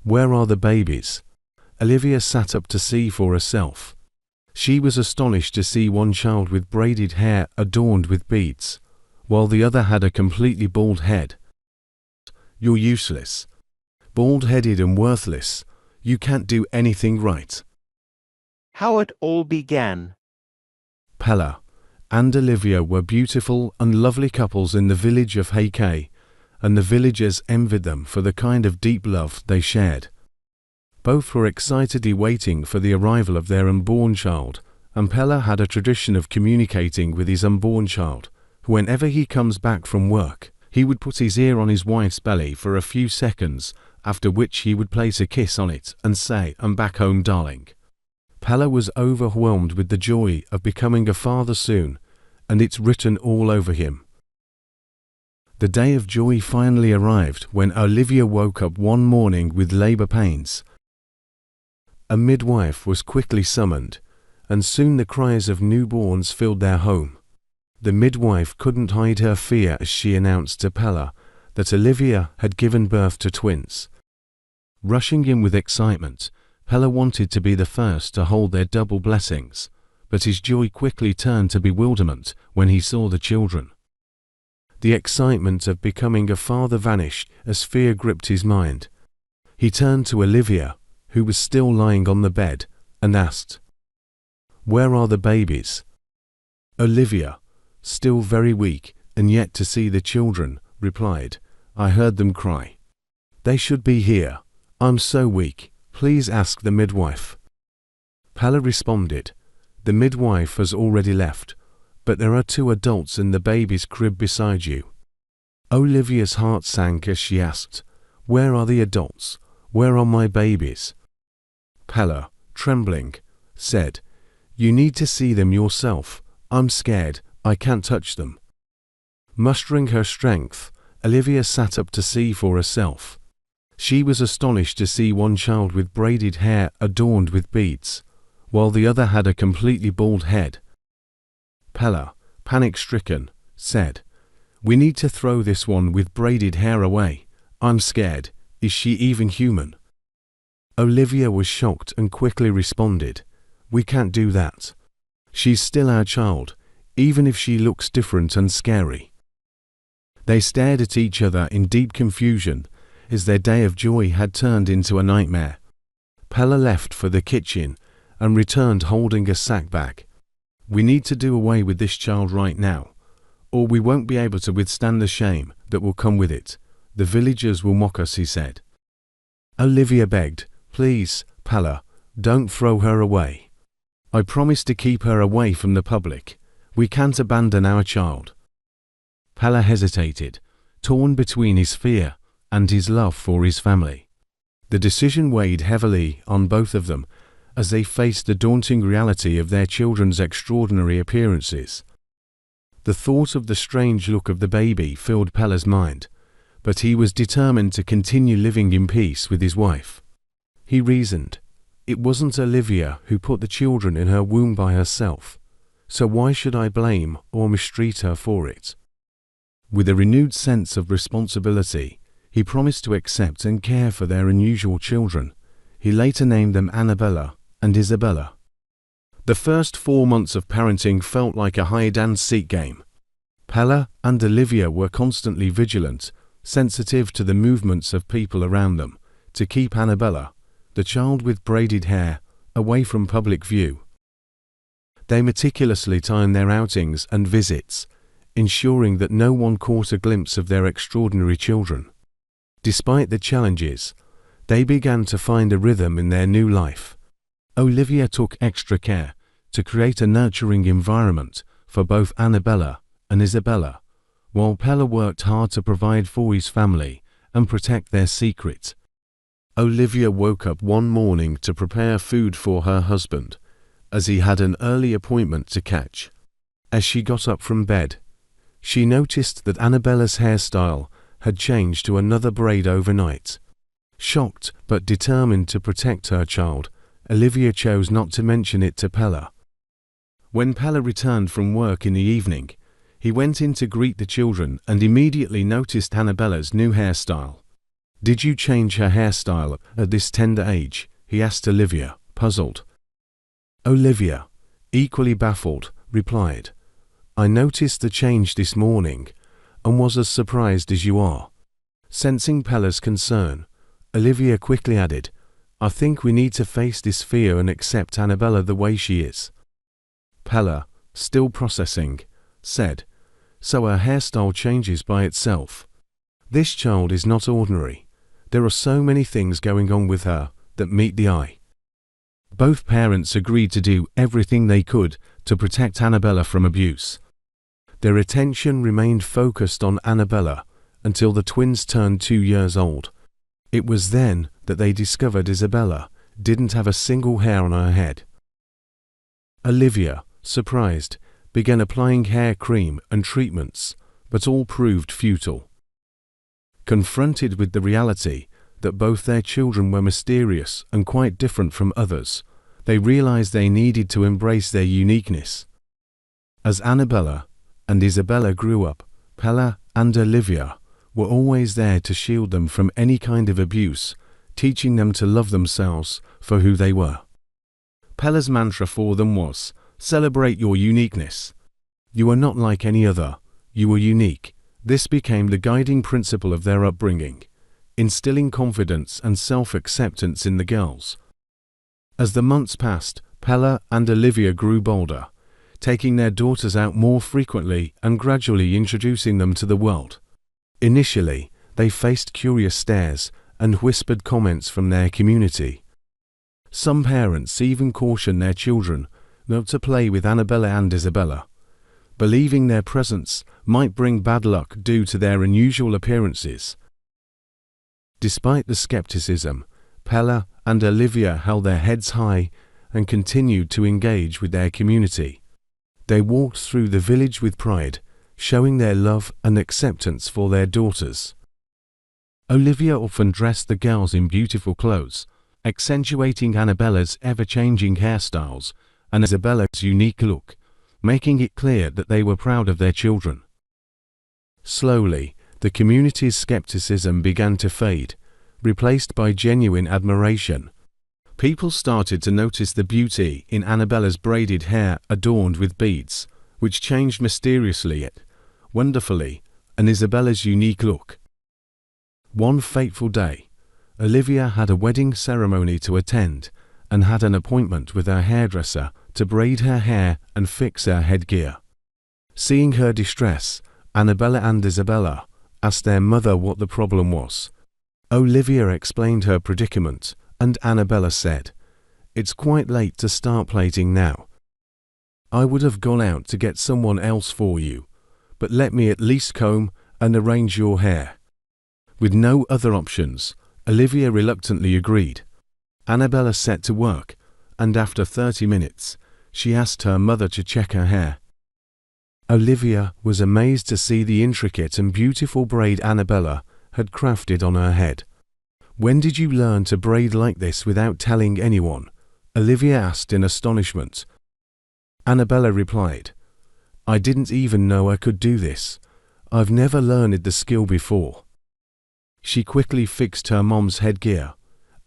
Where are the babies? Olivia sat up to see for herself. She was astonished to see one child with braided hair adorned with beads, while the other had a completely bald head. You're useless. Bald-headed and worthless. You can't do anything right. How it all began. Pella and Olivia were beautiful and lovely couples in the village of Heike, and the villagers envied them for the kind of deep love they shared. Both were excitedly waiting for the arrival of their unborn child, and Pella had a tradition of communicating with his unborn child. Whenever he comes back from work, he would put his ear on his wife's belly for a few seconds, after which he would place a kiss on it and say, "I'm back home, darling." Pella was overwhelmed with the joy of becoming a father soon, and it's written all over him. The day of joy finally arrived when Olivia woke up one morning with labor pains. A midwife was quickly summoned, and soon the cries of newborns filled their home. The midwife couldn't hide her fear as she announced to Pella that Olivia had given birth to twins. Rushing in with excitement, Pella wanted to be the first to hold their double blessings, but his joy quickly turned to bewilderment when he saw the children. The excitement of becoming a father vanished as fear gripped his mind. He turned to Olivia, who was still lying on the bed, and asked, "Where are the babies?" Olivia, still very weak and yet to see the children, replied, "I heard them cry. They should be here. I'm so weak. Please ask the midwife." Pella responded, "The midwife has already left, but there are 2 adults in the baby's crib beside you." Olivia's heart sank as she asked, "Where are the adults? Where are my babies?" Pella, trembling, said, "You need to see them yourself. I'm scared. I can't touch them." Mustering her strength, Olivia sat up to see for herself. She was astonished to see one child with braided hair adorned with beads, while the other had a completely bald head. Pella, panic-stricken, said, "We need to throw this one with braided hair away. I'm scared. Is she even human?" Olivia was shocked and quickly responded, "We can't do that. She's still our child, even if she looks different and scary." They stared at each other in deep confusion as their day of joy had turned into a nightmare. Pella left for the kitchen and returned holding a sack bag. "We need to do away with this child right now, or we won't be able to withstand the shame that will come with it. The villagers will mock us," he said. Olivia begged, "Please, Pella, don't throw her away. I promise to keep her away from the public. We can't abandon our child." Pella hesitated, torn between his fear and his love for his family. The decision weighed heavily on both of them as they faced the daunting reality of their children's extraordinary appearances. The thought of the strange look of the baby filled Pella's mind, but he was determined to continue living in peace with his wife. He reasoned, "It wasn't Olivia who put the children in her womb by herself, so why should I blame or mistreat her for it?" With a renewed sense of responsibility, he promised to accept and care for their unusual children. He later named them Annabella and Isabella. The first 4 months of parenting felt like a hide-and-seek game. Pella and Olivia were constantly vigilant, sensitive to the movements of people around them, to keep Annabella, the child with braided hair, away from public view. They meticulously timed their outings and visits, ensuring that no one caught a glimpse of their extraordinary children. Despite the challenges, they began to find a rhythm in their new life. Olivia took extra care to create a nurturing environment for both Annabella and Isabella, while Pella worked hard to provide for his family and protect their secret. Olivia woke up one morning to prepare food for her husband, as he had an early appointment to catch. As she got up from bed, she noticed that Annabella's hairstyle had changed to another braid overnight. Shocked but determined to protect her child, Olivia chose not to mention it to Pella. When Pella returned from work in the evening, he went in to greet the children and immediately noticed Annabella's new hairstyle. Did you change her hairstyle at this tender age? He asked Olivia, puzzled. Olivia, equally baffled, replied, I noticed the change this morning, and was as surprised as you are. Sensing Pella's concern, Olivia quickly added, I think we need to face this fear and accept Annabella the way she is. Pella, still processing, said, So her hairstyle changes by itself. This child is not ordinary. There are so many things going on with her that meet the eye. Both parents agreed to do everything they could to protect Annabella from abuse. Their attention remained focused on Annabella until the twins turned 2 years old. It was then that they discovered Isabella didn't have a single hair on her head. Olivia, surprised, began applying hair cream and treatments, but all proved futile. Confronted with the reality that both their children were mysterious and quite different from others, they realized they needed to embrace their uniqueness. As Annabella and Isabella grew up, Pella and Olivia were always there to shield them from any kind of abuse, teaching them to love themselves for who they were. Pella's mantra for them was, celebrate your uniqueness. You are not like any other, you are unique. This became the guiding principle of their upbringing, instilling confidence and self-acceptance in the girls. As the months passed, Pella and Olivia grew bolder, taking their daughters out more frequently and gradually introducing them to the world. Initially, they faced curious stares and whispered comments from their community. Some parents even cautioned their children not to play with Annabella and Isabella, believing their presence might bring bad luck due to their unusual appearances. Despite the skepticism, Pella and Olivia held their heads high and continued to engage with their community. They walked through the village with pride, showing their love and acceptance for their daughters. Olivia often dressed the girls in beautiful clothes, accentuating Annabella's ever-changing hairstyles and Isabella's unique look, making it clear that they were proud of their children. Slowly, the community's skepticism began to fade, replaced by genuine admiration. People started to notice the beauty in Annabella's braided hair adorned with beads, which changed mysteriously yet wonderfully, and Isabella's unique look. One fateful day, Olivia had a wedding ceremony to attend and had an appointment with her hairdresser to braid her hair and fix her headgear. Seeing her distress, Annabella and Isabella asked their mother what the problem was. Olivia explained her predicament, and Annabella said, "It's quite late to start plaiting now. I would have gone out to get someone else for you, but let me at least comb and arrange your hair." With no other options, Olivia reluctantly agreed. Annabella set to work, and after 30 minutes, she asked her mother to check her hair. Olivia was amazed to see the intricate and beautiful braid Annabella had crafted on her head. "When did you learn to braid like this without telling anyone?" Olivia asked in astonishment. Annabella replied, "I didn't even know I could do this. I've never learned the skill before." She quickly fixed her mom's headgear,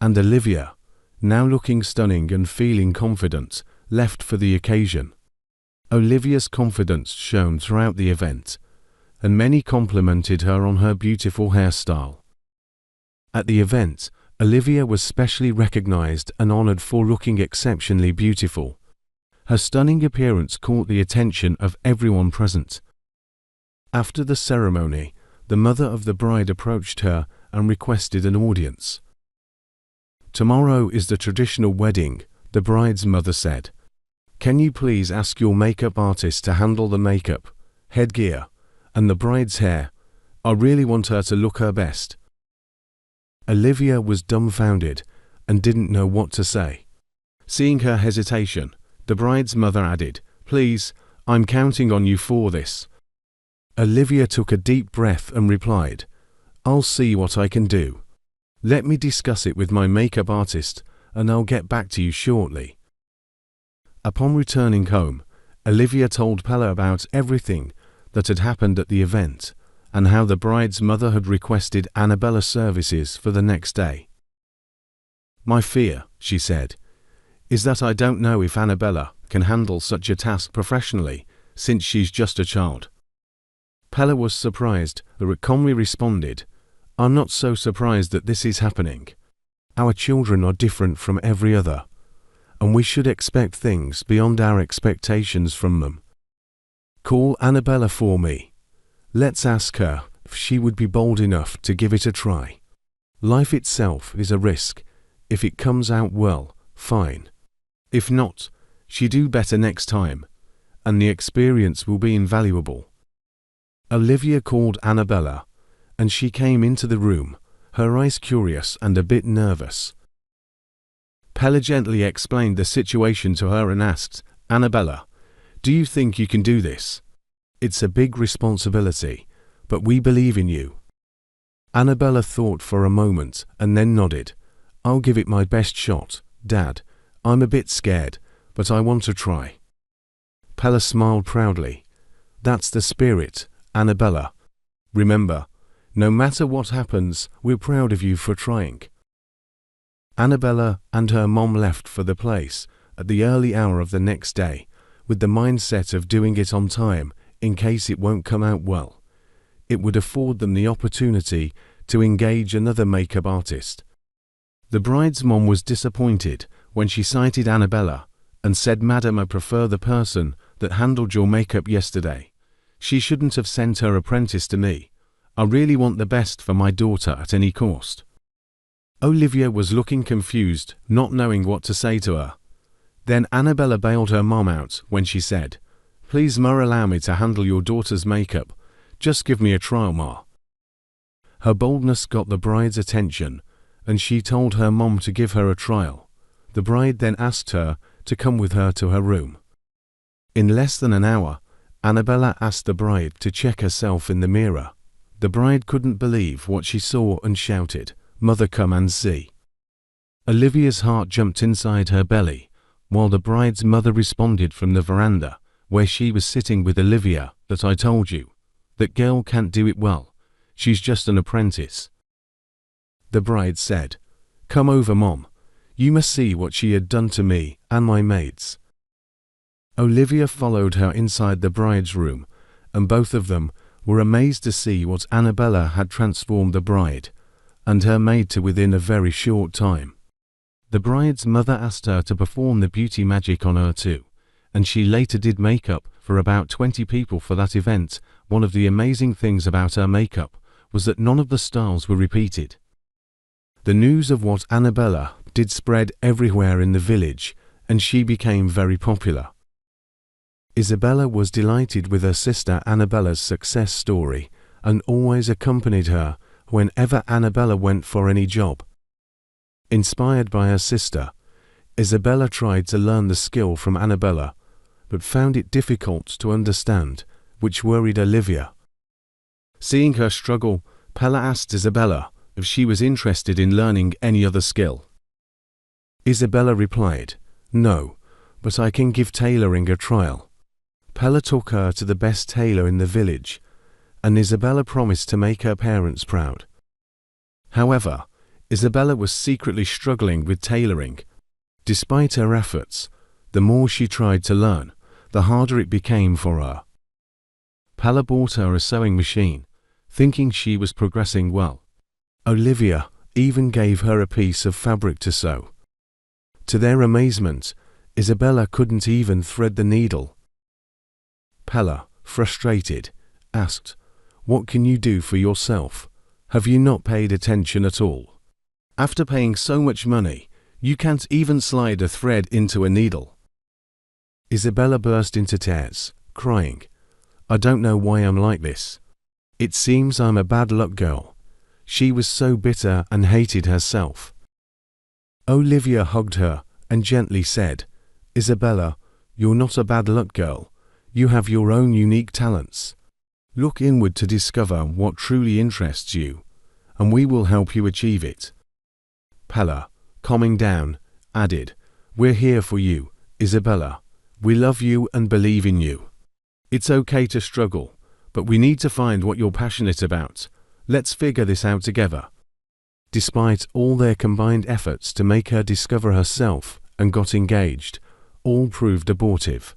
and Olivia, now looking stunning and feeling confident, left for the occasion. Olivia's confidence shone throughout the event, and many complimented her on her beautiful hairstyle. At the event, Olivia was specially recognized and honored for looking exceptionally beautiful. Her stunning appearance caught the attention of everyone present. After the ceremony, the mother of the bride approached her and requested an audience. "Tomorrow is the traditional wedding," the bride's mother said. "Can you please ask your makeup artist to handle the makeup, headgear, and the bride's hair? I really want her to look her best." Olivia was dumbfounded and didn't know what to say. Seeing her hesitation, the bride's mother added, "Please, I'm counting on you for this." Olivia took a deep breath and replied, "I'll see what I can do. Let me discuss it with my makeup artist and I'll get back to you shortly." Upon returning home, Olivia told Pella about everything that had happened at the event and how the bride's mother had requested Annabella's services for the next day. "My fear," she said, "is that I don't know if Annabella can handle such a task professionally, since she's just a child." Pella was surprised, but calmly responded, "I'm not so surprised that this is happening. Our children are different from every other, and we should expect things beyond our expectations from them. Call Annabella for me. Let's ask her if she would be bold enough to give it a try. Life itself is a risk. If it comes out well, fine. If not, she do better next time, and the experience will be invaluable." Olivia called Annabella, and she came into the room, her eyes curious and a bit nervous. Pella gently explained the situation to her and asked, "Annabella, do you think you can do this? It's a big responsibility, but we believe in you." Annabella thought for a moment and then nodded. "I'll give it my best shot, Dad. I'm a bit scared, but I want to try." Pella smiled proudly. "That's the spirit, Annabella. Remember, no matter what happens, we're proud of you for trying." Annabella and her mom left for the place at the early hour of the next day, with the mindset of doing it on time in case it won't come out well. It would afford them the opportunity to engage another makeup artist. The bride's mom was disappointed when she sighted Annabella and said, "Madam, I prefer the person that handled your makeup yesterday. She shouldn't have sent her apprentice to me. I really want the best for my daughter at any cost." Olivia was looking confused, not knowing what to say to her. Then Annabella bailed her mom out when she said, "Please, Ma, allow me to handle your daughter's makeup. Just give me a trial, Ma." Her boldness got the bride's attention, and she told her mom to give her a trial. The bride then asked her to come with her to her room. In less than an hour, Annabella asked the bride to check herself in the mirror. The bride couldn't believe what she saw and shouted, "Mother, come and see." Olivia's heart jumped inside her belly, while the bride's mother responded from the veranda, where she was sitting with Olivia, "That I told you. That girl can't do it well. She's just an apprentice." The bride said, "Come over, Mom. You must see what she had done to me and my maids." Olivia followed her inside the bride's room, and both of them were amazed to see what Annabella had transformed the bride and her maid to within a very short time. The bride's mother asked her to perform the beauty magic on her too, and she later did makeup for about 20 people for that event. One of the amazing things about her makeup was that none of the styles were repeated. The news of what Annabella did spread everywhere in the village, and she became very popular. Isabella was delighted with her sister Annabella's success story and always accompanied her whenever Annabella went for any job. Inspired by her sister, Isabella tried to learn the skill from Annabella, but found it difficult to understand, which worried Olivia. Seeing her struggle, Pella asked Isabella if she was interested in learning any other skill. Isabella replied, "No, but I can give tailoring a trial." Pella took her to the best tailor in the village, and Isabella promised to make her parents proud. However, Isabella was secretly struggling with tailoring. Despite her efforts, the more she tried to learn, the harder it became for her. Pella bought her a sewing machine, thinking she was progressing well. Olivia even gave her a piece of fabric to sew. To their amazement, Isabella couldn't even thread the needle. Pella, frustrated, asked, "What can you do for yourself? Have you not paid attention at all? After paying so much money, you can't even slide a thread into a needle." Isabella burst into tears, crying, "I don't know why I'm like this. It seems I'm a bad luck girl." She was so bitter and hated herself. Olivia hugged her and gently said, "Isabella, you're not a bad luck girl. You have your own unique talents. Look inward to discover what truly interests you, and we will help you achieve it." Pella, calming down, added, "We're here for you, Isabella. We love you and believe in you. It's okay to struggle, But we need to find what you're passionate about. Let's figure this out together. Despite all their combined efforts to make her discover herself and got engaged, all proved abortive.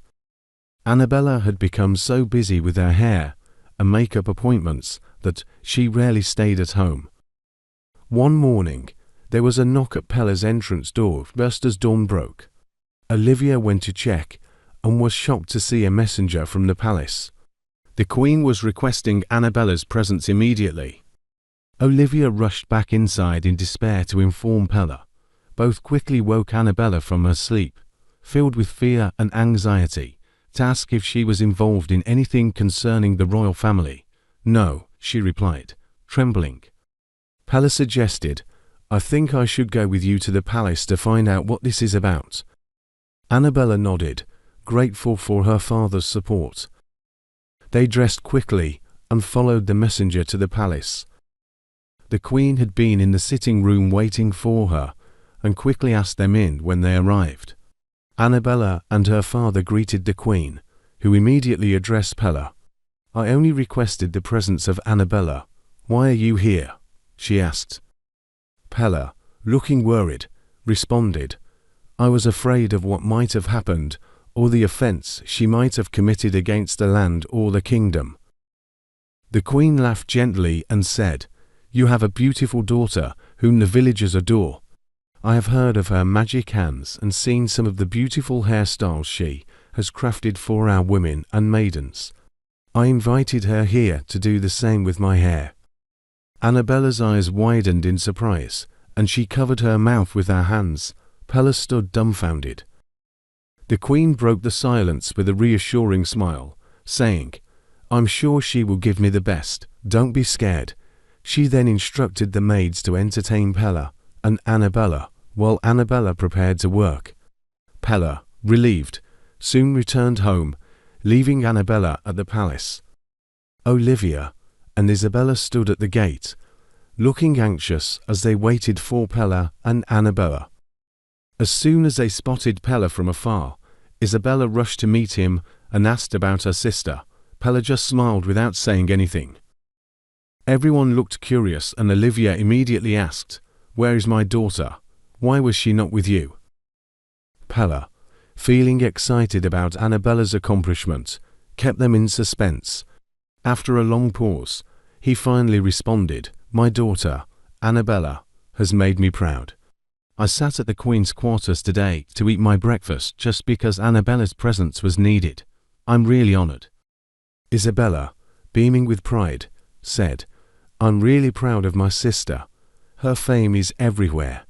Annabella had become so busy with her hair and makeup appointments that she rarely stayed at home. One morning, there was a knock at Pella's entrance door just as dawn broke. Olivia went to check and was shocked to see a messenger from the palace. The Queen was requesting Annabella's presence immediately. Olivia rushed back inside in despair to inform Pella. Both quickly woke Annabella from her sleep, filled with fear and anxiety, to ask if she was involved in anything concerning the royal family. No, she replied, trembling. Pella suggested, I think I should go with you to the palace to find out what this is about. Annabella nodded, grateful for her father's support. They dressed quickly and followed the messenger to the palace. The Queen had been in the sitting room waiting for her and quickly asked them in when they arrived. Annabella and her father greeted the Queen, who immediately addressed Pella. I only requested the presence of Annabella. Why are you here? She asked. Pella, looking worried, responded, I was afraid of what might have happened or the offence she might have committed against the land or the kingdom. The Queen laughed gently and said, You have a beautiful daughter whom the villagers adore. I have heard of her magic hands and seen some of the beautiful hairstyles she has crafted for our women and maidens. I invited her here to do the same with my hair. Annabella's eyes widened in surprise, and she covered her mouth with her hands. Pella stood dumbfounded. The Queen broke the silence with a reassuring smile, saying, I'm sure she will give me the best, don't be scared. She then instructed the maids to entertain Pella and Annabella, while Annabella prepared to work. Pella, relieved, soon returned home, leaving Annabella at the palace. Olivia and Isabella stood at the gate, looking anxious as they waited for Pella and Annabella. As soon as they spotted Pella from afar, Isabella rushed to meet him and asked about her sister. Pella just smiled without saying anything. Everyone looked curious and Olivia immediately asked, Where is my daughter? Why was she not with you? Pella, feeling excited about Annabella's accomplishment, kept them in suspense. After a long pause, he finally responded, My daughter, Annabella, has made me proud. I sat at the Queen's quarters today to eat my breakfast just because Annabella's presence was needed. I'm really honored. Isabella, beaming with pride, said, I'm really proud of my sister. Her fame is everywhere.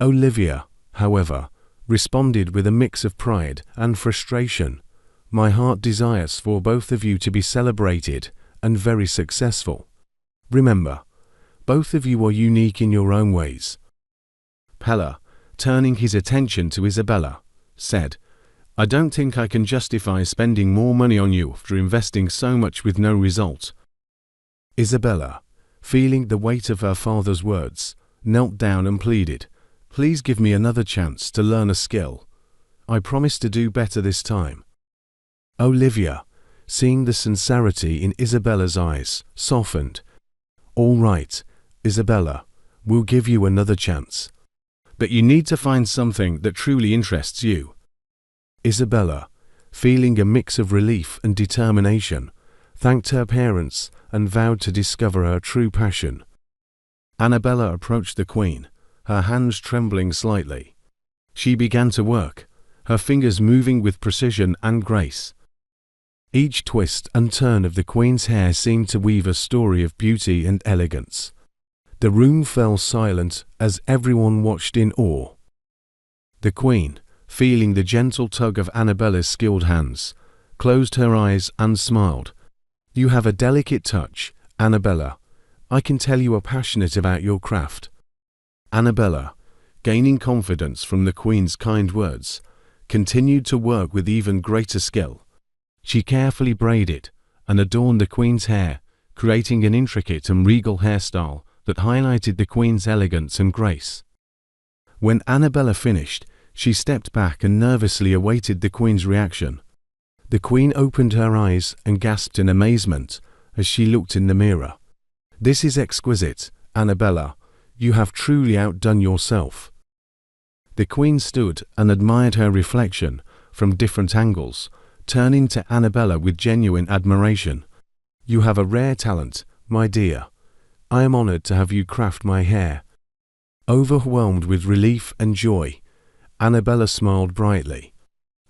Olivia, however, responded with a mix of pride and frustration. My heart desires for both of you to be celebrated and very successful. Remember, both of you are unique in your own ways. Pella, turning his attention to Isabella, said, I don't think I can justify spending more money on you after investing so much with no result. Isabella, feeling the weight of her father's words, knelt down and pleaded, Please give me another chance to learn a skill. I promise to do better this time. Olivia, seeing the sincerity in Isabella's eyes, softened. All right, Isabella, we'll give you another chance. But you need to find something that truly interests you. Isabella, feeling a mix of relief and determination, thanked her parents and vowed to discover her true passion. Annabella approached the Queen, her hands trembling slightly. She began to work, her fingers moving with precision and grace. Each twist and turn of the Queen's hair seemed to weave a story of beauty and elegance. The room fell silent as everyone watched in awe. The Queen, feeling the gentle tug of Annabella's skilled hands, closed her eyes and smiled. You have a delicate touch, Annabella. I can tell you are passionate about your craft. Annabella, gaining confidence from the Queen's kind words, continued to work with even greater skill. She carefully braided and adorned the Queen's hair, creating an intricate and regal hairstyle that highlighted the Queen's elegance and grace. When Annabella finished, she stepped back and nervously awaited the Queen's reaction. The queen opened her eyes and gasped in amazement as she looked in the mirror. "This is exquisite, Annabella. You have truly outdone yourself." The queen stood and admired her reflection from different angles, turning to Annabella with genuine admiration. "You have a rare talent, my dear. I am honored to have you craft my hair." Overwhelmed with relief and joy, Annabella smiled brightly.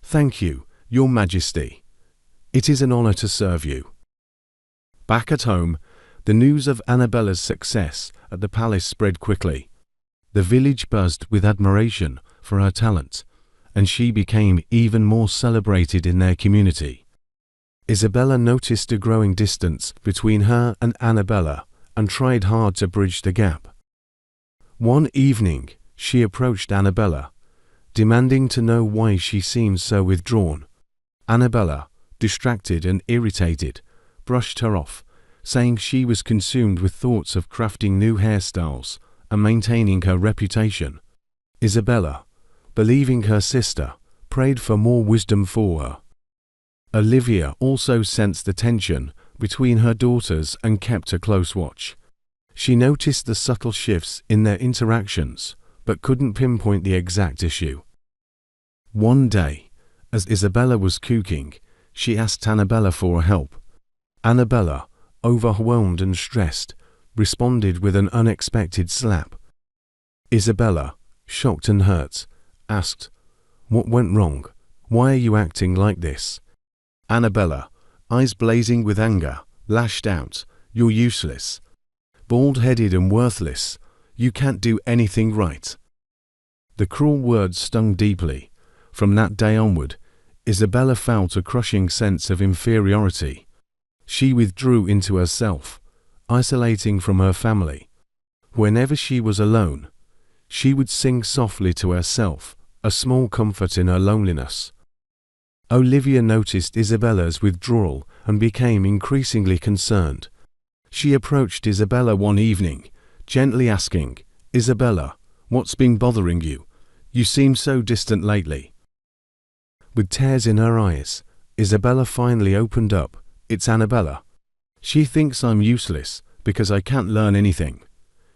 "Thank you, Your Majesty. It is an honor to serve you." Back at home, the news of Annabella's success at the palace spread quickly. The village buzzed with admiration for her talent, and she became even more celebrated in their community. Isabella noticed a growing distance between her and Annabella and tried hard to bridge the gap. One evening, she approached Annabella, demanding to know why she seemed so withdrawn. Annabella, distracted and irritated, brushed her off, saying she was consumed with thoughts of crafting new hairstyles and maintaining her reputation. Isabella, believing her sister, prayed for more wisdom for her. Olivia also sensed the tension between her daughters and kept a close watch. She noticed the subtle shifts in their interactions, but couldn't pinpoint the exact issue. One day, as Isabella was cooking, she asked Annabella for help. Annabella, overwhelmed and stressed, responded with an unexpected slap. Isabella, shocked and hurt, asked, "What went wrong? Why are you acting like this?" Annabella, eyes blazing with anger, lashed out, "You're useless. Bald-headed and worthless. You can't do anything right." The cruel words stung deeply. From that day onward, Isabella felt a crushing sense of inferiority. She withdrew into herself, isolating from her family. Whenever she was alone, she would sing softly to herself, a small comfort in her loneliness. Olivia noticed Isabella's withdrawal and became increasingly concerned. She approached Isabella one evening, gently asking, "Isabella, what's been bothering you? You seem so distant lately." With tears in her eyes, Isabella finally opened up. "It's Annabella. She thinks I'm useless because I can't learn anything.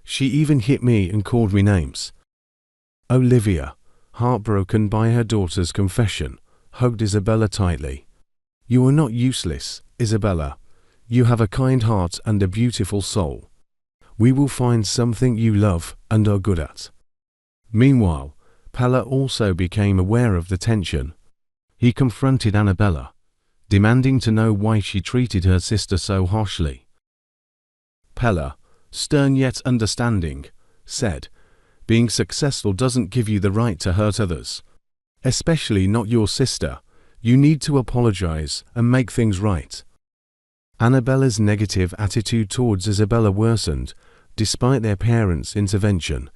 She even hit me and called me names." Olivia, heartbroken by her daughter's confession, hugged Isabella tightly. "You are not useless, Isabella. You have a kind heart and a beautiful soul. We will find something you love and are good at." Meanwhile, Pella also became aware of the tension. He confronted Annabella, demanding to know why she treated her sister so harshly. Pella, stern yet understanding, said, "Being successful doesn't give you the right to hurt others. Especially not your sister. You need to apologize and make things right." Annabella's negative attitude towards Isabella worsened, despite their parents' intervention.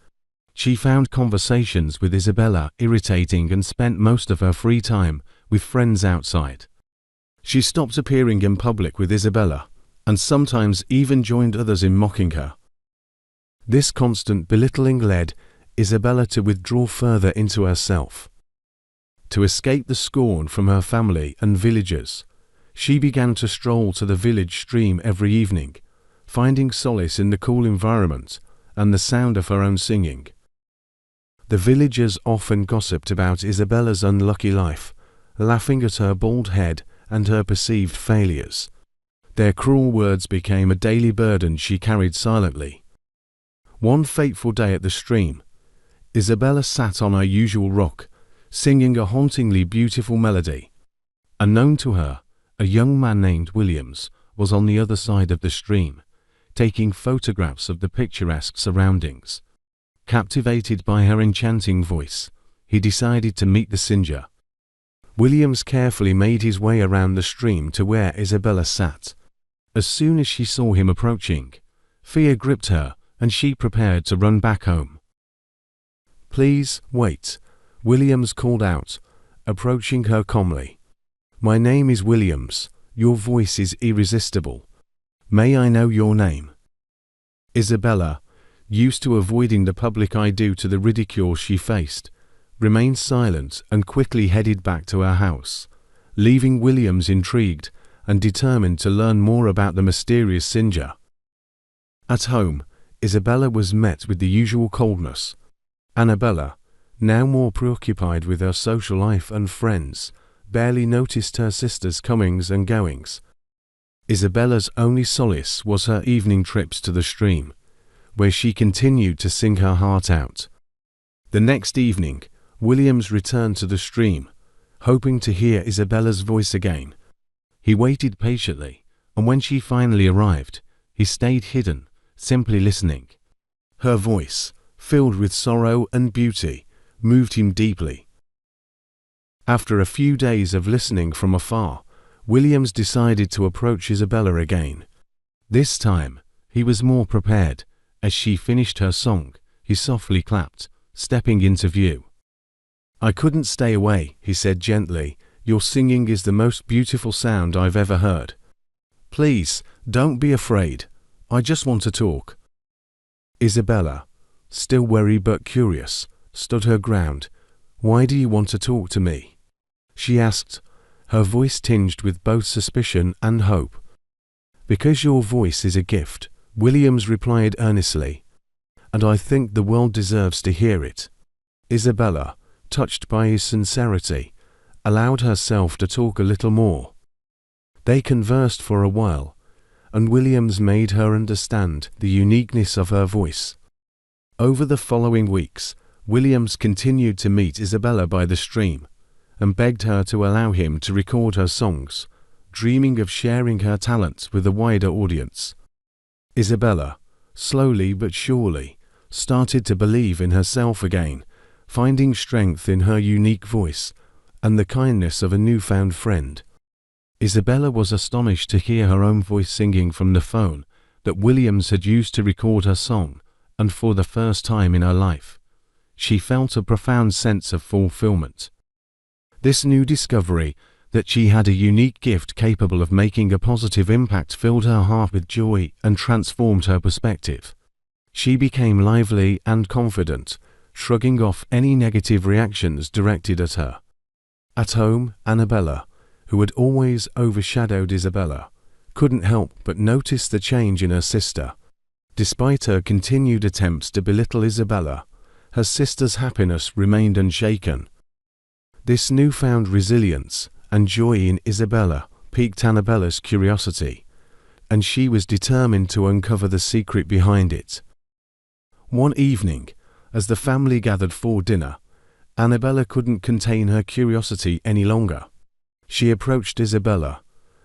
She found conversations with Isabella irritating and spent most of her free time with friends outside. She stopped appearing in public with Isabella, and sometimes even joined others in mocking her. This constant belittling led Isabella to withdraw further into herself. To escape the scorn from her family and villagers, she began to stroll to the village stream every evening, finding solace in the cool environment and the sound of her own singing. The villagers often gossiped about Isabella's unlucky life, laughing at her bald head and her perceived failures. Their cruel words became a daily burden she carried silently. One fateful day at the stream, Isabella sat on her usual rock, singing a hauntingly beautiful melody. Unknown to her, a young man named Williams was on the other side of the stream, taking photographs of the picturesque surroundings. Captivated by her enchanting voice, he decided to meet the singer. Williams carefully made his way around the stream to where Isabella sat. As soon as she saw him approaching, fear gripped her and she prepared to run back home. "Please, wait," Williams called out, approaching her calmly. "My name is Williams. Your voice is irresistible. May I know your name?" Isabella, used to avoiding the public eye due to the ridicule she faced, remained silent and quickly headed back to her house, leaving Williams intrigued and determined to learn more about the mysterious Singer. At home, Isabella was met with the usual coldness. Annabella, now more preoccupied with her social life and friends, barely noticed her sister's comings and goings. Isabella's only solace was her evening trips to the stream, where she continued to sing her heart out. The next evening, Williams returned to the stream, hoping to hear Isabella's voice again. He waited patiently, and when she finally arrived, he stayed hidden, simply listening. Her voice, filled with sorrow and beauty, moved him deeply. After a few days of listening from afar, Williams decided to approach Isabella again. This time, he was more prepared. As she finished her song, he softly clapped, stepping into view. "I couldn't stay away," he said gently. "Your singing is the most beautiful sound I've ever heard. Please, don't be afraid. I just want to talk." Isabella, still wary but curious, stood her ground. "Why do you want to talk to me?" she asked, her voice tinged with both suspicion and hope. "Because your voice is a gift," Williams replied earnestly, "and I think the world deserves to hear it." Isabella, touched by his sincerity, allowed herself to talk a little more. They conversed for a while, and Williams made her understand the uniqueness of her voice. Over the following weeks, Williams continued to meet Isabella by the stream, and begged her to allow him to record her songs, dreaming of sharing her talent with a wider audience. Isabella, slowly but surely, started to believe in herself again, finding strength in her unique voice and the kindness of a newfound friend. Isabella was astonished to hear her own voice singing from the phone that Williams had used to record her song, and for the first time in her life, she felt a profound sense of fulfillment. This new discovery that she had a unique gift capable of making a positive impact filled her heart with joy and transformed her perspective. She became lively and confident, shrugging off any negative reactions directed at her. At home, Annabella, who had always overshadowed Isabella, couldn't help but notice the change in her sister. Despite her continued attempts to belittle Isabella, her sister's happiness remained unshaken. This newfound resilience and joy in Isabella piqued Annabella's curiosity, and she was determined to uncover the secret behind it. One evening, as the family gathered for dinner, Annabella couldn't contain her curiosity any longer. She approached Isabella,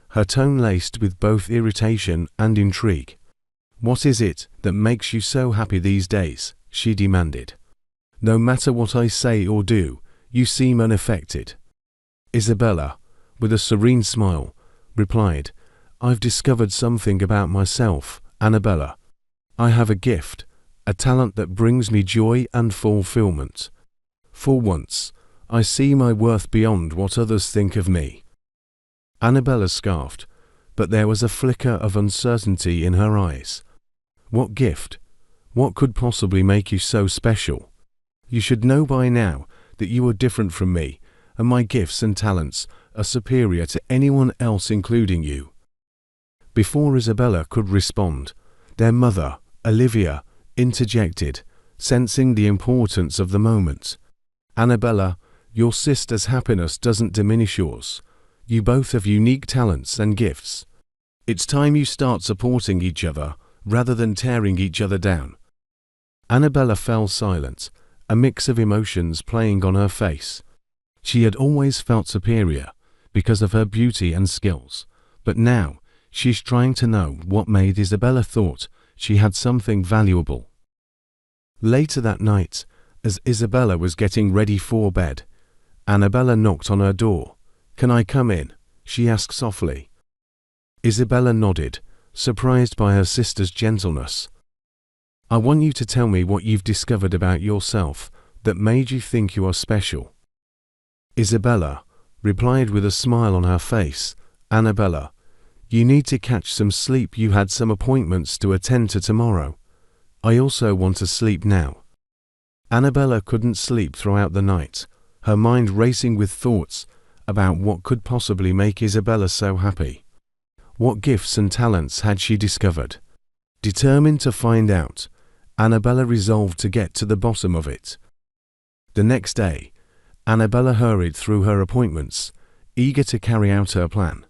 her tone laced with both irritation and intrigue. "What is it that makes you so happy these days?" she demanded. "No matter what I say or do, you seem unaffected." Isabella, with a serene smile, replied, "I've discovered something about myself, Annabella. I have a gift, a talent that brings me joy and fulfillment. For once, I see my worth beyond what others think of me." Annabella scoffed, but there was a flicker of uncertainty in her eyes. "What gift? What could possibly make you so special? You should know by now that you are different from me, and my gifts and talents are superior to anyone else, including you." Before Isabella could respond, their mother, Olivia, interjected, sensing the importance of the moment. "Annabella, your sister's happiness doesn't diminish yours. You both have unique talents and gifts. It's time you start supporting each other rather than tearing each other down." Annabella fell silent, a mix of emotions playing on her face. She had always felt superior because of her beauty and skills, but now she's trying to know what made Isabella thought she had something valuable. Later that night, as Isabella was getting ready for bed, Annabella knocked on her door. "Can I come in?" she asked softly. Isabella nodded, surprised by her sister's gentleness. "I want you to tell me what you've discovered about yourself that made you think you are special." Isabella replied with a smile on her face, "Annabella, you need to catch some sleep. You had some appointments to attend to tomorrow. I also want to sleep now." Annabella couldn't sleep throughout the night, her mind racing with thoughts about what could possibly make Isabella so happy. What gifts and talents had she discovered? Determined to find out, Annabella resolved to get to the bottom of it. The next day, Annabella hurried through her appointments, eager to carry out her plan.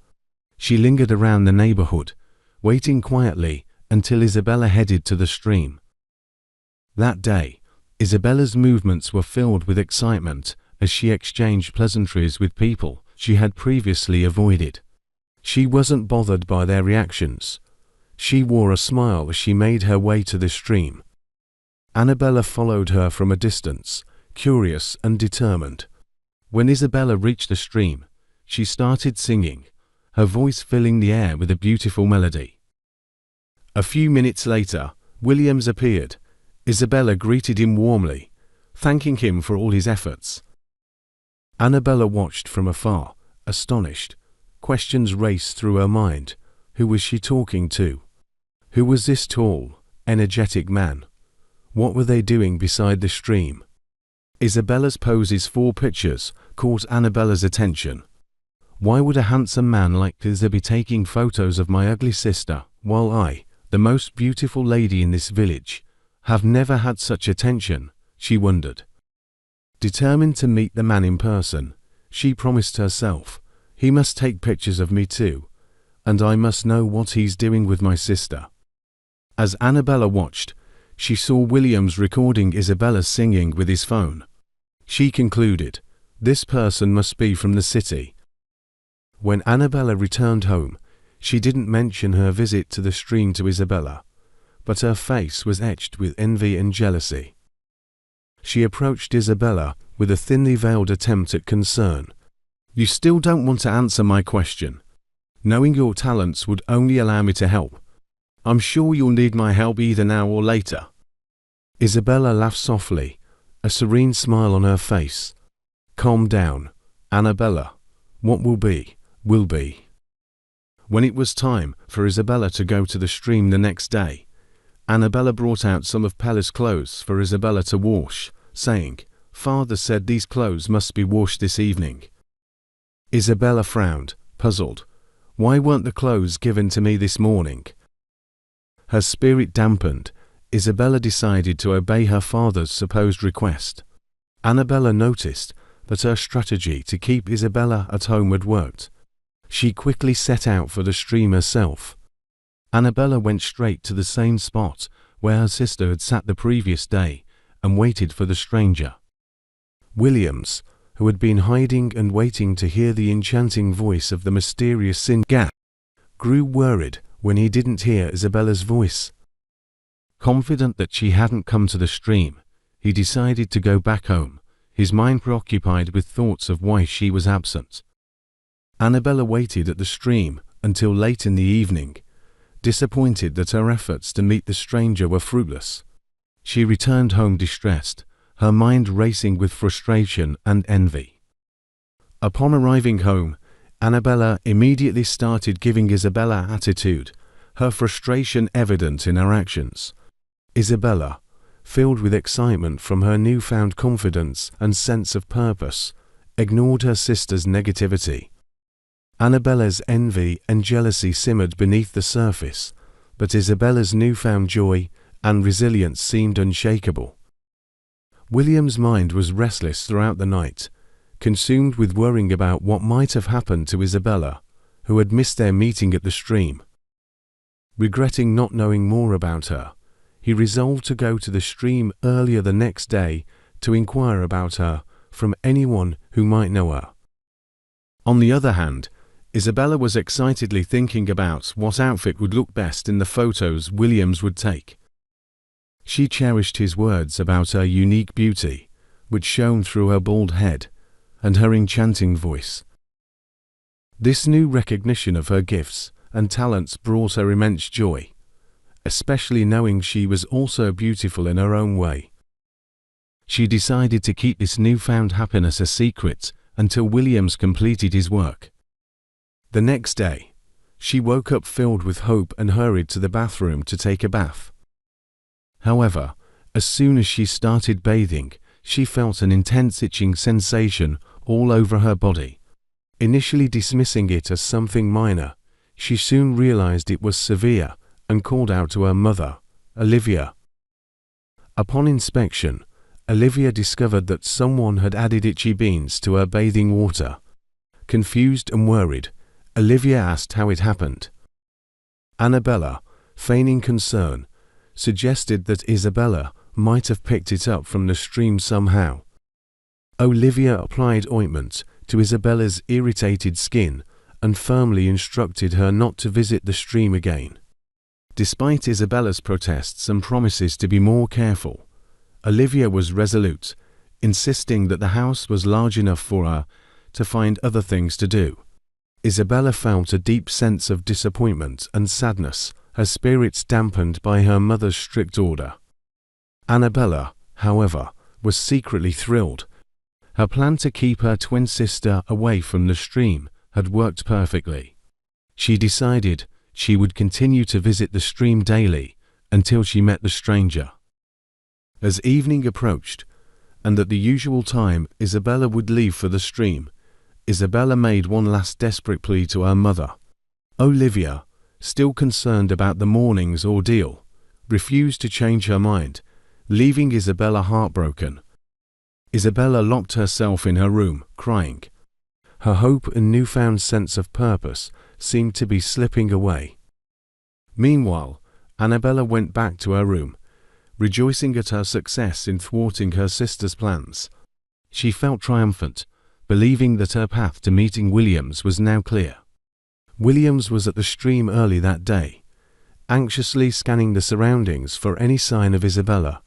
She lingered around the neighborhood, waiting quietly until Isabella headed to the stream. That day, Isabella's movements were filled with excitement as she exchanged pleasantries with people she had previously avoided. She wasn't bothered by their reactions. She wore a smile as she made her way to the stream. Annabella followed her from a distance, curious and determined. When Isabella reached the stream, she started singing, her voice filling the air with a beautiful melody. A few minutes later, Williams appeared. Isabella greeted him warmly, thanking him for all his efforts. Annabella watched from afar, astonished. Questions raced through her mind. Who was she talking to? Who was this tall, energetic man? What were they doing beside the stream? Isabella's poses for pictures caught Annabella's attention. Why would a handsome man like this be taking photos of my ugly sister, while I, the most beautiful lady in this village, have never had such attention? She wondered. Determined to meet the man in person, she promised herself, he must take pictures of me too, and I must know what he's doing with my sister. As Annabella watched, she saw Williams recording Isabella singing with his phone. She concluded, this person must be from the city. When Annabella returned home, she didn't mention her visit to the stream to Isabella, but her face was etched with envy and jealousy. She approached Isabella with a thinly veiled attempt at concern. You still don't want to answer my question. Knowing your talents would only allow me to help. I'm sure you'll need my help either now or later. Isabella laughed softly, a serene smile on her face. Calm down, Annabella. What will be, will be. When it was time for Isabella to go to the stream the next day, Annabella brought out some of Pella's clothes for Isabella to wash, saying, Father said these clothes must be washed this evening. Isabella frowned, puzzled. Why weren't the clothes given to me this morning? Her spirit dampened. Isabella decided to obey her father's supposed request. Annabella noticed that her strategy to keep Isabella at home had worked. She quickly set out for the stream herself. Annabella went straight to the same spot where her sister had sat the previous day and waited for the stranger. Williams, who had been hiding and waiting to hear the enchanting voice of the mysterious singer, grew worried when he didn't hear Isabella's voice. Confident that she hadn't come to the stream, he decided to go back home, his mind preoccupied with thoughts of why she was absent. Annabella waited at the stream until late in the evening, disappointed that her efforts to meet the stranger were fruitless. She returned home distressed, her mind racing with frustration and envy. Upon arriving home, Annabella immediately started giving Isabella attitude, her frustration evident in her actions. Isabella, filled with excitement from her newfound confidence and sense of purpose, ignored her sister's negativity. Annabella's envy and jealousy simmered beneath the surface, but Isabella's newfound joy and resilience seemed unshakable. William's mind was restless throughout the night, consumed with worrying about what might have happened to Isabella, who had missed their meeting at the stream. Regretting not knowing more about her, he resolved to go to the stream earlier the next day to inquire about her from anyone who might know her. On the other hand, Isabella was excitedly thinking about what outfit would look best in the photos Williams would take. She cherished his words about her unique beauty, which shone through her bald head, and her enchanting voice. This new recognition of her gifts and talents brought her immense joy, especially knowing she was also beautiful in her own way. She decided to keep this newfound happiness a secret until Williams completed his work. The next day, she woke up filled with hope and hurried to the bathroom to take a bath. However, as soon as she started bathing, she felt an intense itching sensation all over her body. Initially dismissing it as something minor, she soon realized it was severe and called out to her mother, Olivia. Upon inspection, Olivia discovered that someone had added itchy beans to her bathing water. Confused and worried, Olivia asked how it happened. Annabella, feigning concern, suggested that Isabella might have picked it up from the stream somehow. Olivia applied ointment to Isabella's irritated skin and firmly instructed her not to visit the stream again. Despite Isabella's protests and promises to be more careful, Olivia was resolute, insisting that the house was large enough for her to find other things to do. Isabella felt a deep sense of disappointment and sadness, her spirits dampened by her mother's strict order. Annabella, however, was secretly thrilled. Her plan to keep her twin sister away from the stream had worked perfectly. She decided she would continue to visit the stream daily until she met the stranger. As evening approached, and at the usual time Isabella would leave for the stream, Isabella made one last desperate plea to her mother. Olivia, still concerned about the morning's ordeal, refused to change her mind, leaving Isabella heartbroken. Isabella locked herself in her room, crying. Her hope and newfound sense of purpose seemed to be slipping away. Meanwhile, Annabella went back to her room, rejoicing at her success in thwarting her sister's plans. She felt triumphant, believing that her path to meeting Williams was now clear. Williams was at the stream early that day, anxiously scanning the surroundings for any sign of Isabella.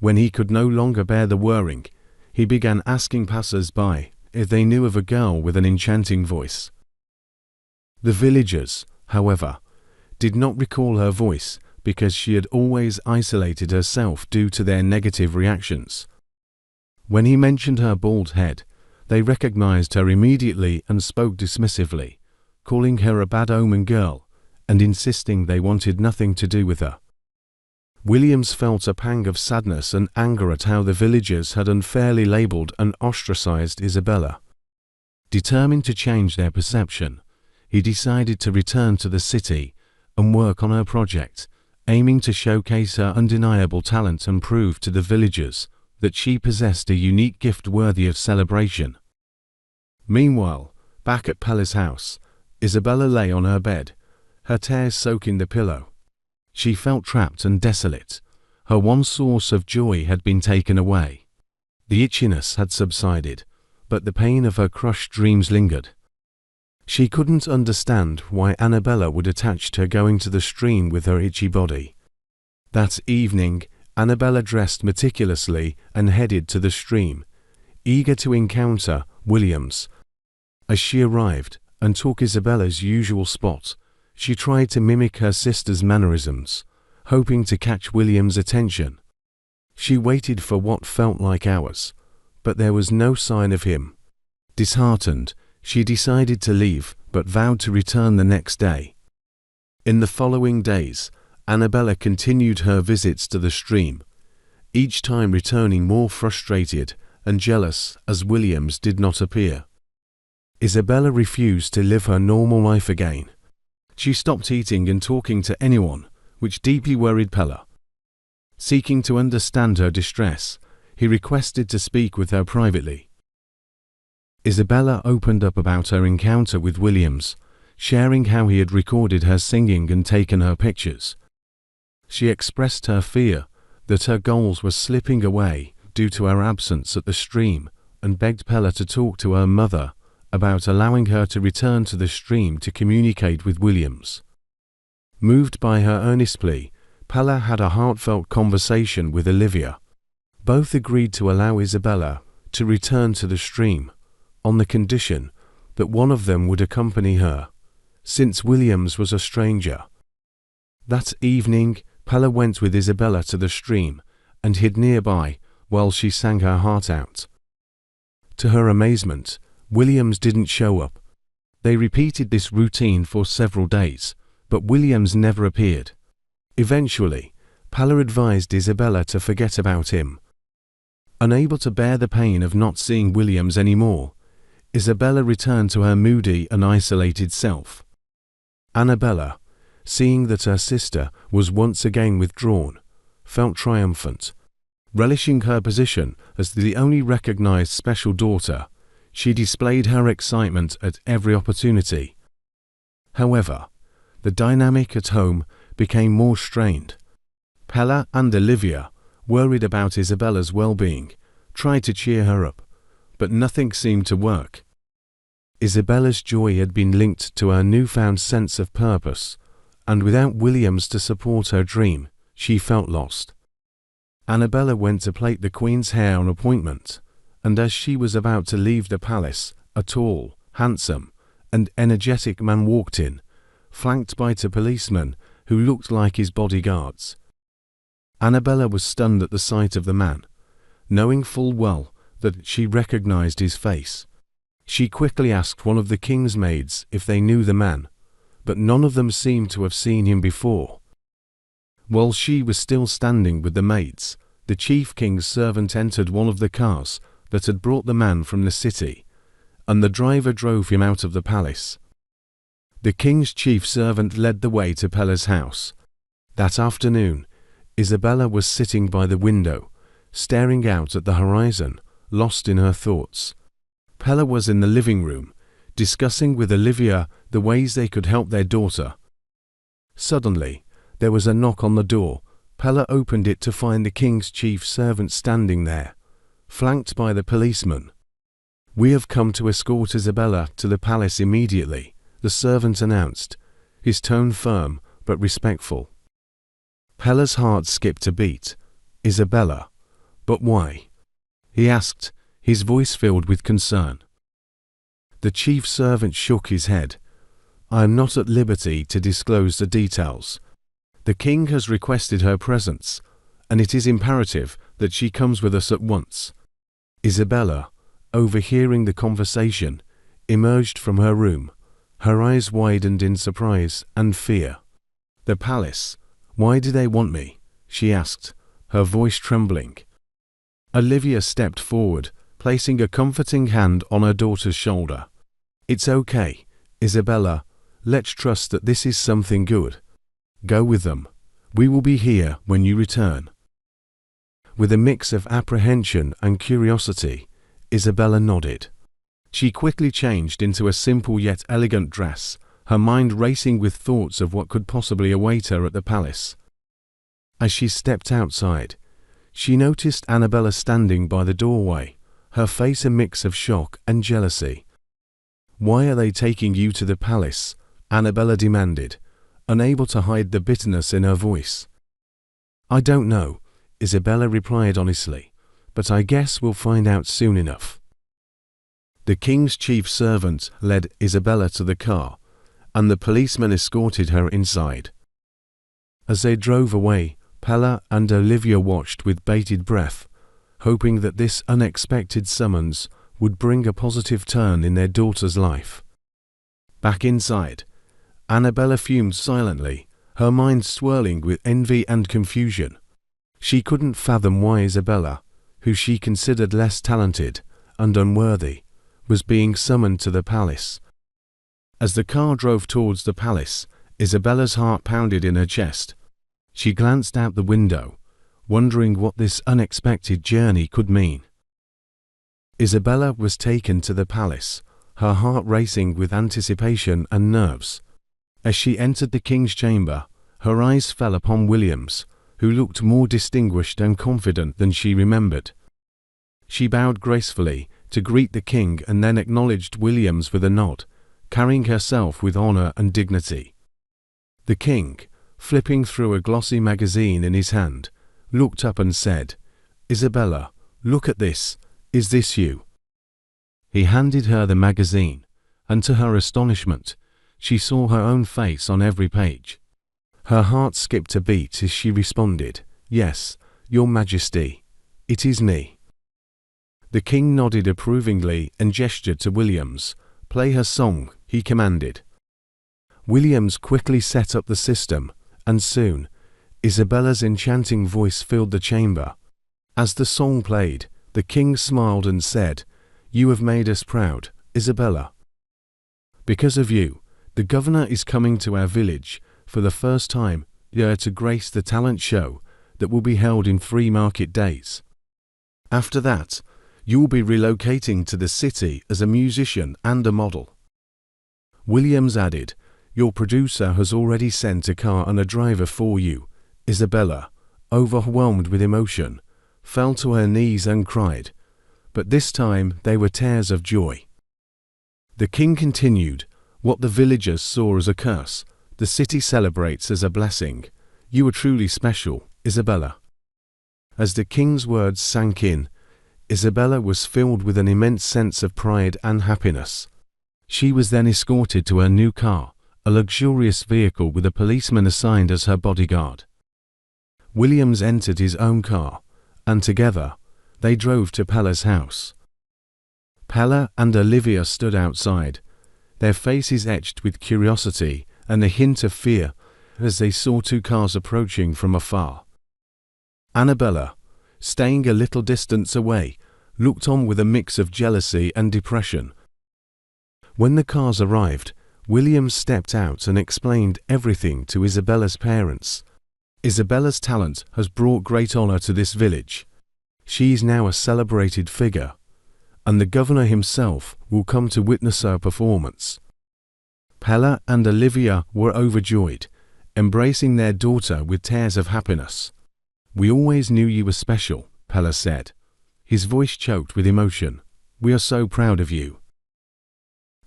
When he could no longer bear the worrying, he began asking passers-by if they knew of a girl with an enchanting voice. The villagers, however, did not recall her voice because she had always isolated herself due to their negative reactions. When he mentioned her bald head, they recognized her immediately and spoke dismissively, calling her a bad omen girl and insisting they wanted nothing to do with her. Williams felt a pang of sadness and anger at how the villagers had unfairly labeled and ostracized Isabella. Determined to change their perception, he decided to return to the city and work on her project, aiming to showcase her undeniable talent and prove to the villagers that she possessed a unique gift worthy of celebration. Meanwhile, back at Pella's house, Isabella lay on her bed, her tears soaking the pillow. She felt trapped and desolate. Her one source of joy had been taken away. The itchiness had subsided, but the pain of her crushed dreams lingered. She couldn't understand why Annabella would attach to her going to the stream with her itchy body. That evening, Annabella dressed meticulously and headed to the stream, eager to encounter Williams. As she arrived and took Isabella's usual spot, she tried to mimic her sister's mannerisms, hoping to catch William's attention. She waited for what felt like hours, but there was no sign of him. Disheartened, she decided to leave, but vowed to return the next day. In the following days, Annabella continued her visits to the stream, each time returning more frustrated and jealous as Williams did not appear. Isabella refused to live her normal life again. She stopped eating and talking to anyone, which deeply worried Pella. Seeking to understand her distress, he requested to speak with her privately. Isabella opened up about her encounter with Williams, sharing how he had recorded her singing and taken her pictures. She expressed her fear that her goals were slipping away due to her absence at the stream and begged Pella to talk to her mother about allowing her to return to the stream to communicate with Williams. Moved by her earnest plea, Pella had a heartfelt conversation with Olivia. Both agreed to allow Isabella to return to the stream, on the condition that one of them would accompany her, since Williams was a stranger. That evening, Pella went with Isabella to the stream and hid nearby while she sang her heart out. To her amazement, Williams didn't show up. They repeated this routine for several days, but Williams never appeared. Eventually, Pella advised Isabella to forget about him. Unable to bear the pain of not seeing Williams anymore, Isabella returned to her moody and isolated self. Annabella, seeing that her sister was once again withdrawn, felt triumphant. Relishing her position as the only recognized special daughter, she displayed her excitement at every opportunity. However, the dynamic at home became more strained. Pella and Olivia, worried about Isabella's well-being, tried to cheer her up, but nothing seemed to work. Isabella's joy had been linked to her newfound sense of purpose, and without Williams to support her dream, she felt lost. Annabella went to plait the Queen's hair on appointment, and as she was about to leave the palace, a tall, handsome, and energetic man walked in, flanked by two policemen who looked like his bodyguards. Annabella was stunned at the sight of the man, knowing full well that she recognized his face. She quickly asked one of the king's maids if they knew the man, but none of them seemed to have seen him before. While she was still standing with the maids, the chief king's servant entered one of the cars that had brought the man from the city, and the driver drove him out of the palace. The king's chief servant led the way to Pella's house. That afternoon, Isabella was sitting by the window, staring out at the horizon, lost in her thoughts. Pella was in the living room, discussing with Olivia the ways they could help their daughter. Suddenly, there was a knock on the door. Pella opened it to find the king's chief servant standing there, flanked by the policeman. "We have come to escort Isabella to the palace immediately," the servant announced, his tone firm but respectful. Pella's heart skipped a beat. "Isabella? But why?" he asked, his voice filled with concern. The chief servant shook his head. "I am not at liberty to disclose the details. The king has requested her presence, and it is imperative that she comes with us at once." Isabella, overhearing the conversation, emerged from her room, her eyes widened in surprise and fear. "The palace? Why do they want me?" she asked, her voice trembling. Olivia stepped forward, placing a comforting hand on her daughter's shoulder. "It's okay, Isabella. Let's trust that this is something good. Go with them. We will be here when you return." With a mix of apprehension and curiosity, Isabella nodded. She quickly changed into a simple yet elegant dress, her mind racing with thoughts of what could possibly await her at the palace. As she stepped outside, she noticed Annabella standing by the doorway, her face a mix of shock and jealousy. "Why are they taking you to the palace?" Annabella demanded, unable to hide the bitterness in her voice. "I don't know," Isabella replied honestly, "but I guess we'll find out soon enough." The king's chief servant led Isabella to the car, and the policeman escorted her inside. As they drove away, Pella and Olivia watched with bated breath, hoping that this unexpected summons would bring a positive turn in their daughter's life. Back inside, Annabella fumed silently, her mind swirling with envy and confusion. She couldn't fathom why Isabella, who she considered less talented and unworthy, was being summoned to the palace. As the car drove towards the palace, Isabella's heart pounded in her chest. She glanced out the window, wondering what this unexpected journey could mean. Isabella was taken to the palace, her heart racing with anticipation and nerves. As she entered the king's chamber, her eyes fell upon Williams, who looked more distinguished and confident than she remembered. She bowed gracefully to greet the king and then acknowledged Williams with a nod, carrying herself with honor and dignity. The king, flipping through a glossy magazine in his hand, looked up and said, "Isabella, look at this. Is this you?" He handed her the magazine, and to her astonishment, she saw her own face on every page. Her heart skipped a beat as she responded, "Yes, Your Majesty, it is me." The king nodded approvingly and gestured to Williams. "Play her song," he commanded. Williams quickly set up the system, and soon, Isabella's enchanting voice filled the chamber. As the song played, the king smiled and said, "You have made us proud, Isabella. Because of you, the governor is coming to our village for the first time here to grace the talent show that will be held in 3 market days. After that, you will be relocating to the city as a musician and a model. Williams added, your producer has already sent a car and a driver for you. Isabella, overwhelmed with emotion, fell to her knees and cried, but this time they were tears of joy. The king continued, what the villagers saw as a curse, the city celebrates as a blessing. You are truly special, Isabella. As the king's words sank in, Isabella was filled with an immense sense of pride and happiness. She was then escorted to her new car, a luxurious vehicle with a policeman assigned as her bodyguard. Williams entered his own car, and together, they drove to Pella's house. Pella and Olivia stood outside, their faces etched with curiosity and a hint of fear as they saw 2 cars approaching from afar. Annabella, staying a little distance away, looked on with a mix of jealousy and depression. When the cars arrived, Williams stepped out and explained everything to Isabella's parents. Isabella's talent has brought great honor to this village. She is now a celebrated figure, and the governor himself will come to witness her performance. Pella and Olivia were overjoyed, embracing their daughter with tears of happiness. We always knew you were special, Pella said, his voice choked with emotion. We are so proud of you.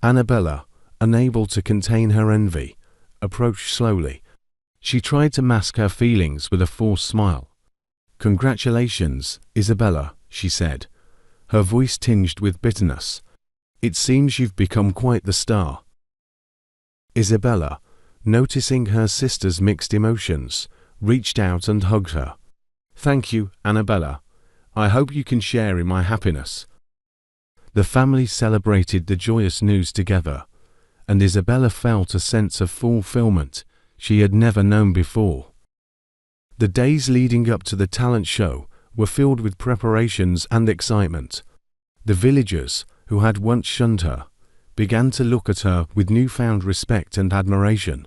Annabella, unable to contain her envy, approached slowly. She tried to mask her feelings with a forced smile. Congratulations, Isabella, she said, her voice tinged with bitterness. It seems you've become quite the star. Isabella, noticing her sister's mixed emotions, reached out and hugged her. Thank you, Annabella. I hope you can share in my happiness. The family celebrated the joyous news together, and Isabella felt a sense of fulfillment she had never known before. The days leading up to the talent show were filled with preparations and excitement. The villagers, who had once shunned her, began to look at her with newfound respect and admiration.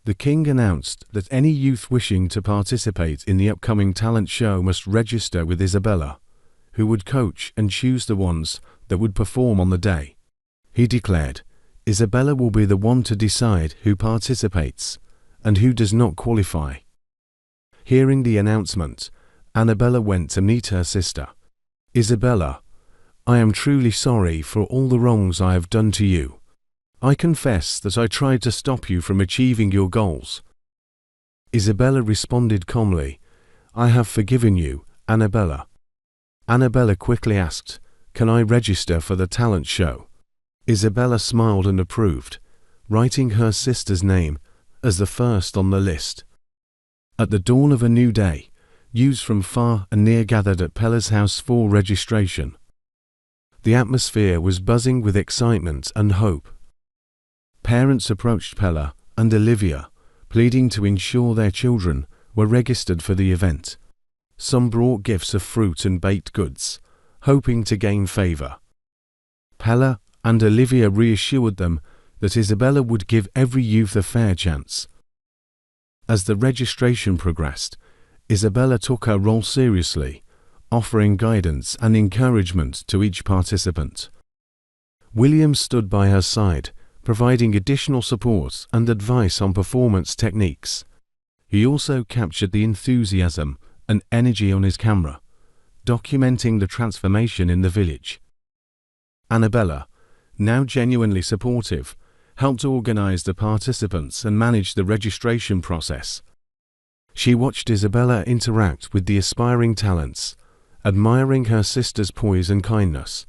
The king announced that any youth wishing to participate in the upcoming talent show must register with Isabella, who would coach and choose the ones that would perform on the day. He declared, Isabella will be the one to decide who participates and who does not qualify. Hearing the announcement, Annabella went to meet her sister. Isabella, I am truly sorry for all the wrongs I have done to you. I confess that I tried to stop you from achieving your goals. Isabella responded calmly, I have forgiven you, Annabella. Annabella quickly asked, Can I register for the talent show? Isabella smiled and approved, writing her sister's name as the first on the list. At the dawn of a new day, youths from far and near gathered at Pella's house for registration. The atmosphere was buzzing with excitement and hope. Parents approached Pella and Olivia, pleading to ensure their children were registered for the event. Some brought gifts of fruit and baked goods, hoping to gain favor. Pella and Olivia reassured them that Isabella would give every youth a fair chance. As the registration progressed, Isabella took her role seriously, offering guidance and encouragement to each participant. William stood by her side, providing additional support and advice on performance techniques. He also captured the enthusiasm and energy on his camera, documenting the transformation in the village. Annabella, now genuinely supportive, helped organize the participants and manage the registration process. She watched Isabella interact with the aspiring talents, admiring her sister's poise and kindness.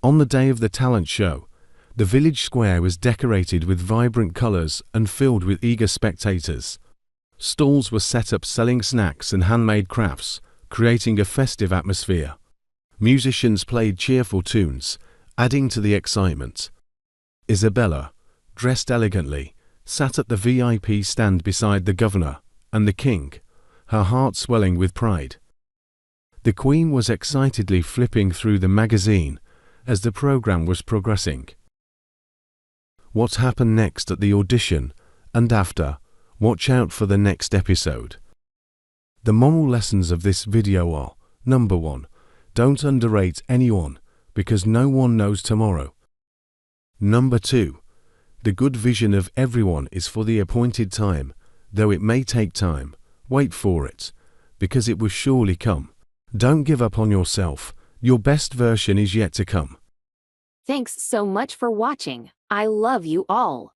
On the day of the talent show, the village square was decorated with vibrant colors and filled with eager spectators. Stalls were set up selling snacks and handmade crafts, creating a festive atmosphere. Musicians played cheerful tunes, adding to the excitement. Isabella, dressed elegantly, sat at the VIP stand beside the governor and the king, her heart swelling with pride. The Queen was excitedly flipping through the magazine as the program was progressing. What happened next at the audition and after? Watch out for the next episode. The moral lessons of this video are: number 1, don't underrate anyone, because no one knows tomorrow. Number 2, the good vision of everyone is for the appointed time, though it may take time. Wait for it, because it will surely come. Don't give up on yourself. Your best version is yet to come. Thanks so much for watching. I love you all.